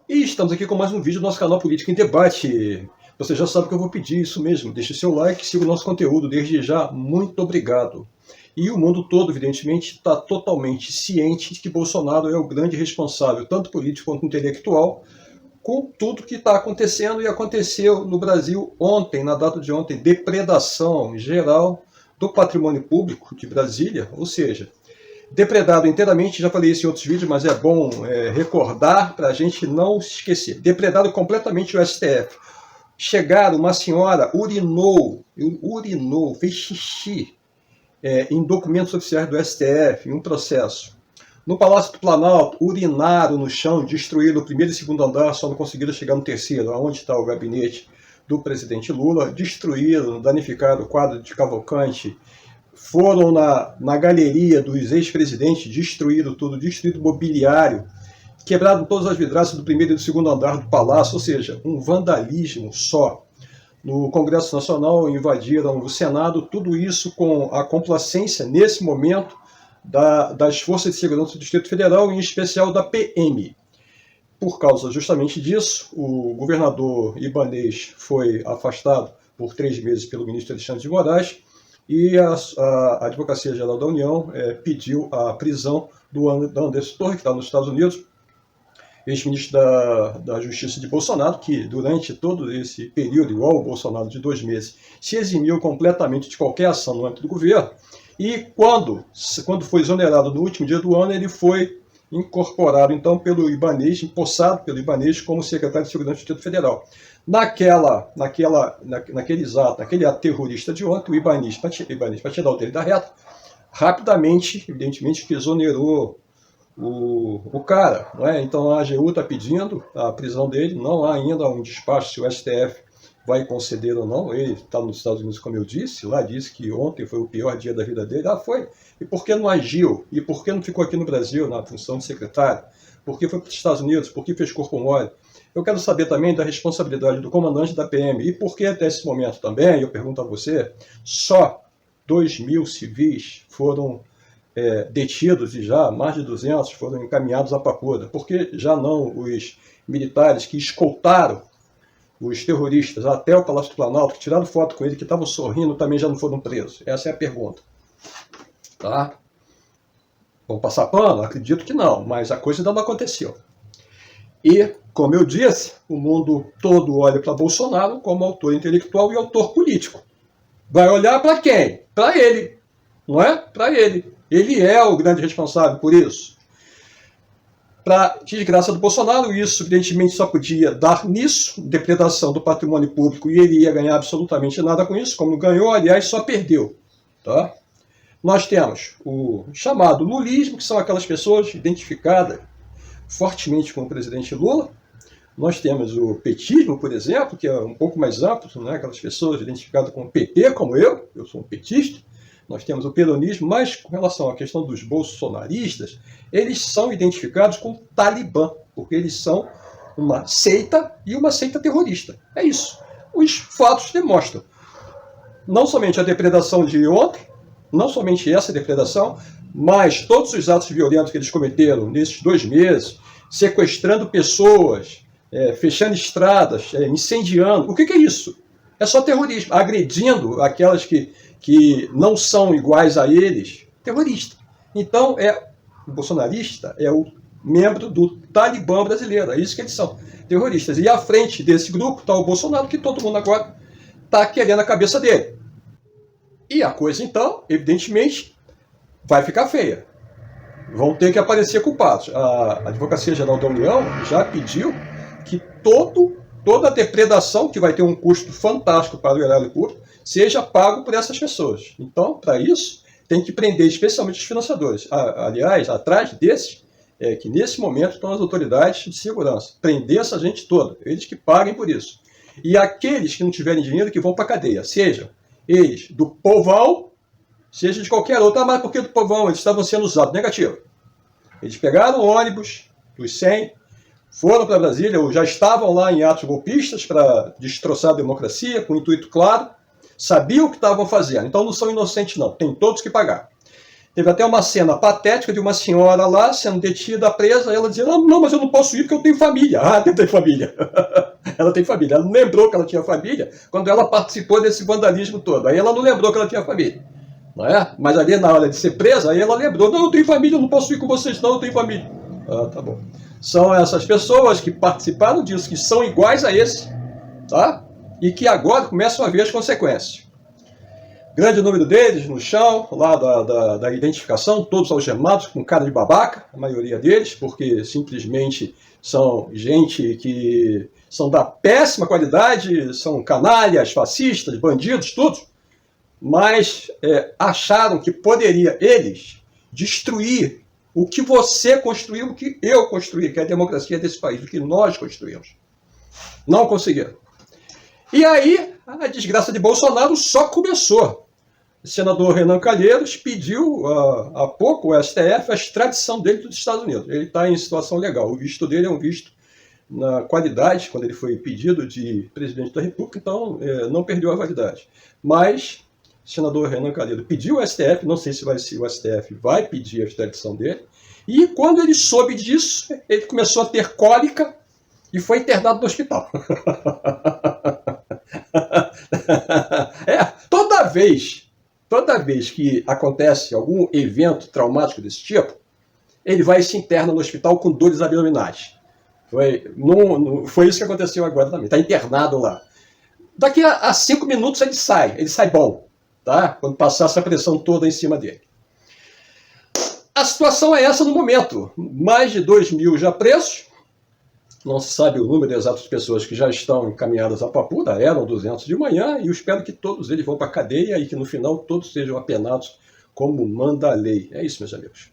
E estamos aqui com mais um vídeo do nosso canal Política em Debate. Você já sabe que eu vou pedir isso mesmo. Deixe seu like, siga o nosso conteúdo desde já. Muito obrigado. E o mundo todo, evidentemente, está totalmente ciente de que Bolsonaro é o grande responsável, tanto político quanto intelectual, com tudo que está acontecendo e aconteceu no Brasil ontem, na data de ontem, depredação geral do patrimônio público de Brasília, ou seja, depredado inteiramente, já falei isso em outros vídeos, mas é bom recordar para a gente não se esquecer. Depredado completamente o STF. Chegaram, uma senhora urinou, fez xixi em documentos oficiais do STF, em um processo. No Palácio do Planalto, urinaram no chão, destruíram o primeiro e segundo andar, só não conseguiram chegar no terceiro, onde está o gabinete do presidente Lula, destruíram, danificaram o quadro de Cavalcante, foram na galeria dos ex-presidentes, destruíram tudo, destruíram o mobiliário, quebraram todas as vidraças do primeiro e do segundo andar do palácio, ou seja, um vandalismo só. No Congresso Nacional invadiram o Senado, tudo isso com a complacência, nesse momento, das Forças de Segurança do Distrito Federal, em especial da PM. Por causa justamente disso, o governador Ibanez foi afastado por 3 meses pelo ministro Alexandre de Moraes, e a Advocacia Geral da União pediu a prisão do Anderson Torres, que está nos Estados Unidos, ex-ministro da Justiça de Bolsonaro, que durante todo esse período, igual o Bolsonaro de 2 meses, se eximiu completamente de qualquer ação no âmbito do governo, e quando foi exonerado no último dia do ano, ele foi incorporado então pelo Ibanez, empossado pelo Ibanez como secretário de Segurança do Distrito Federal. Naquele ato terrorista de ontem, o Ibanez, para tirar o dele da reta, rapidamente, evidentemente, que exonerou o cara. Não é? Então a AGU está pedindo a prisão dele, não há ainda um despacho se o STF vai conceder ou não. Ele está nos Estados Unidos, como eu disse, lá disse que ontem foi o pior dia da vida dele. Foi. E por que não agiu? E por que não ficou aqui no Brasil na função de secretário? Por que foi para os Estados Unidos? Por que fez corpo mole? Eu quero saber também da responsabilidade do comandante da PM. E por que até esse momento também, eu pergunto a você, só 2.000 civis foram detidos e já mais de 200 foram encaminhados à Papuda? Por que já não os militares que escoltaram os terroristas até o Palácio do Planalto, que tiraram foto com ele, que estavam sorrindo, também já não foram presos? Essa é a pergunta. Tá? Vão passar pano? Acredito que não, mas a coisa ainda não aconteceu. E, como eu disse, o mundo todo olha para Bolsonaro como autor intelectual e autor político. Vai olhar para quem? Para ele. Não é? Para ele. Ele é o grande responsável por isso. Para desgraça do Bolsonaro, isso evidentemente só podia dar nisso, depredação do patrimônio público, e ele ia ganhar absolutamente nada com isso, como ganhou, aliás, só perdeu. Tá? Nós temos o chamado lulismo, que são aquelas pessoas identificadas fortemente com o presidente Lula. Nós temos o petismo, por exemplo, que é um pouco mais amplo, né? Aquelas pessoas identificadas com o PT, como eu sou um petista. Nós temos o peronismo, mas com relação à questão dos bolsonaristas, eles são identificados com o Talibã, porque eles são uma seita e uma seita terrorista. É isso. Os fatos demonstram. Não somente a depredação de ontem, não somente essa depredação, mas todos os atos violentos que eles cometeram nesses 2 meses, sequestrando pessoas, fechando estradas, incendiando. O que é isso? É só terrorismo, agredindo aquelas que não são iguais a eles, terrorista. Então, o bolsonarista é o membro do Talibã brasileiro, é isso que eles são, terroristas. E à frente desse grupo está o Bolsonaro, que todo mundo agora está querendo a cabeça dele. E a coisa, então, evidentemente, vai ficar feia. Vão ter que aparecer culpados. A Advocacia Geral da União já pediu que toda a depredação, que vai ter um custo fantástico para o erário público, seja pago por essas pessoas. Então, para isso, tem que prender especialmente os financiadores. Aliás, atrás desses, que nesse momento estão as autoridades de segurança. Prender essa gente toda, eles que paguem por isso. E aqueles que não tiverem dinheiro, que vão para a cadeia, sejam eles do povão, seja de qualquer outro. Mas por que do povão? Eles estavam sendo usados. Negativo. Eles pegaram o ônibus dos 100, foram para Brasília, ou já estavam lá em atos golpistas para destroçar a democracia, com um intuito claro, sabiam o que estavam fazendo. Então não são inocentes, não. Tem todos que pagar. Teve até uma cena patética de uma senhora lá sendo detida, presa, ela dizia, não, mas eu não posso ir porque eu tenho família. Ah, tem família. Ela tem família. Ela não lembrou que ela tinha família quando ela participou desse vandalismo todo. Aí ela não lembrou que ela tinha família. Não é? Mas ali na hora de ser presa, aí ela lembrou, não, eu tenho família, eu não posso ir com vocês não, eu tenho família. Ah, tá bom. São essas pessoas que participaram disso, que são iguais a esse, tá? E que agora começam a ver as consequências. Grande número deles no chão, lá da identificação, todos algemados, com cara de babaca, a maioria deles, porque simplesmente são gente que são da péssima qualidade, são canalhas, fascistas, bandidos, tudo, mas acharam que poderia eles destruir o que você construiu, o que eu construí, que é a democracia desse país, o que nós construímos. Não conseguiram. E aí, a desgraça de Bolsonaro só começou. O senador Renan Calheiros pediu há pouco ao STF a extradição dele dos Estados Unidos. Ele está em situação legal. O visto dele é um visto na qualidade, quando ele foi pedido de presidente da República, então não perdeu a validade. Mas o senador Renan Calheiros pediu ao STF, não sei se o STF vai pedir a extradição dele, e quando ele soube disso, ele começou a ter cólica e foi internado no hospital. Toda vez que acontece algum evento traumático desse tipo, ele vai e se interna no hospital com dores abdominais. Foi isso que aconteceu agora também. Está internado lá. Daqui a 5 minutos ele sai bom, tá? Quando passar essa pressão toda em cima dele. A situação é essa no momento. Mais de 2.000 já presos. Não se sabe o número exato de pessoas que já estão encaminhadas à papuda, eram 200 de manhã, e eu espero que todos eles vão para a cadeia e que no final todos sejam apenados como manda a lei. É isso, meus amigos.